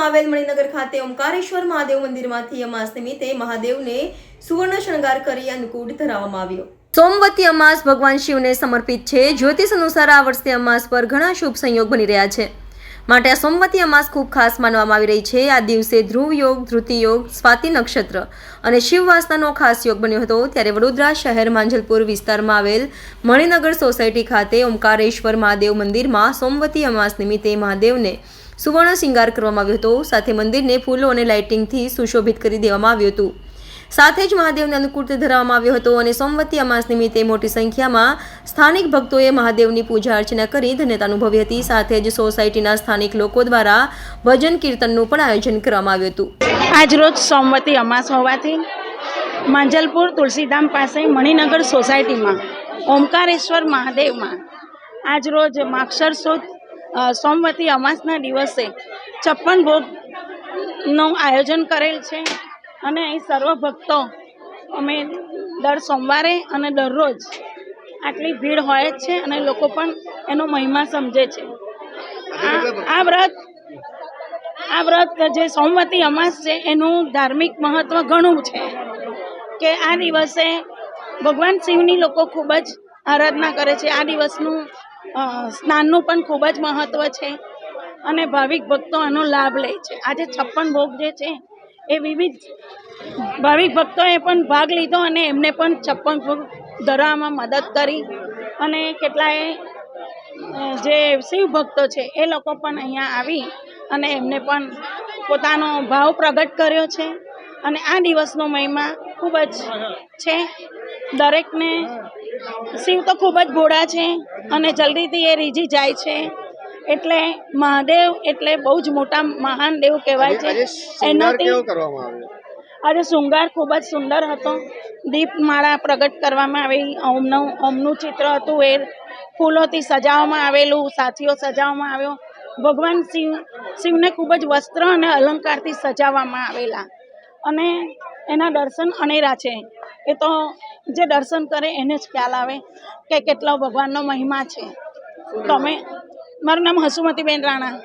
આવેલ મણિનગર ખાતે ઓમકારેશ્વર મહાદેવ મંદિરમાંથી અમાસ નિમિત્તે મહાદેવને સુવર્ણ શણગાર કરી અન્નકૂટ ધરાવવામાં આવ્યો। સોમવતી અમાસ ભગવાન શિવને સમર્પિત છે। જ્યોતિષ અનુસાર આ વર્ષે અમાસ પર ઘણા શુભ સંયોગ બની રહ્યા છે, માટે આ સોમવતી અમાસ ખૂબ ખાસ માનવામાં આવી રહી છે। આ દિવસે ધ્રુવ યોગ, ધૃતિ યોગ, સ્વાતિ નક્ષત્ર અને શિવવાસનાનો ખાસ યોગ બન્યો હતો। ત્યારે વડોદરા શહેર માંજલપુર વિસ્તારમાં આવેલ મણિનગર સોસાયટી ખાતે ઓમકારેશ્વર મહાદેવ મંદિરમાં સોમવતી અમાસ નિમિત્તે મહાદેવને સુવર્ણ શિંગાર કરવામાં આવ્યો હતો। સાથે મંદિરને ફૂલો અને લાઇટિંગથી સુશોભિત કરી દેવામાં આવ્યું હતું। સાથે જ મહાદેવને અન્નકૂટ ધરાવવામાં આવ્યો હતો અને સોમવતી અમાસ નિમિત્તે મોટી સંખ્યામાં સ્થાનિક ભક્તોએ મહાદેવની પૂજા અર્ચના કરી ધન્યતા અનુભવી હતી। સાથે જ સોસાયટીના સ્થાનિક લોકો દ્વારા ભજન કીર્તનનું પણ આયોજન કરવામાં આવ્યું હતું। આજરોજ સોમવતી અમાસ હોવાથી માંજલપુર તુલસીધામ પાસે મણિનગર સોસાયટીમાં ઓમકારેશ્વર મહાદેવમાં આજરોજ માક્ષર સુદ સોમવતી અમાસના દિવસે 56 ભોગનું આયોજન કરેલ છે અને અહીં સર્વ ભક્તો અમે દર સોમવારે અને દરરોજ આટલી ભીડ હોય જ છે અને લોકો પણ એનો મહિમા સમજે છે। આ વ્રત જે સોમવતી અમાસ છે એનું ધાર્મિક મહત્વ ઘણું છે કે આ દિવસે ભગવાન શિવની લોકો ખૂબ જ આરાધના કરે છે। આ દિવસનું સ્નાનનું પણ ખૂબ જ મહત્વ છે અને ભાવિક ભક્તો આનો લાભ લે છે। આજે 56 ભોગ જે છે એ વિવિધ ભાવિક ભક્તોએ પણ ભાગ લીધો અને એમને પણ 56 ભોગ ધરવામાં મદદ કરી અને કેટલાય જે શિવ ભક્તો છે એ લોકો પણ અહીંયા આવી અને એમને પણ પોતાનો ભાવ પ્રગટ કર્યો છે અને આ દિવસનો મહિમા ખૂબ જ છે। દરેકને શિવ તો ખૂબ જ ભોળા છે અને જલ્દીથી એ રીઝી જાય છે, એટલે મહાદેવ એટલે બહુ જ મોટા મહાન દેવ કહેવાય છે। એનાથી આજે શૃંગાર ખૂબ જ સુંદર હતો। દીપમાળા પ્રગટ કરવામાં આવી, ઓમનું ચિત્ર હતું એ ફૂલોથી સજાવવામાં આવેલું, સાથીઓ સજાવવામાં આવ્યો। ભગવાન શિવને ખૂબ જ વસ્ત્ર અને અલંકારથી સજાવવામાં આવેલા અને એના દર્શન અનેરા છે। એ તો જે દર્શન કરે એને જ ખ્યાલ આવે કે કેટલો ભગવાનનો મહિમા છે। મારું નામ હસુમતીબેન રાણા।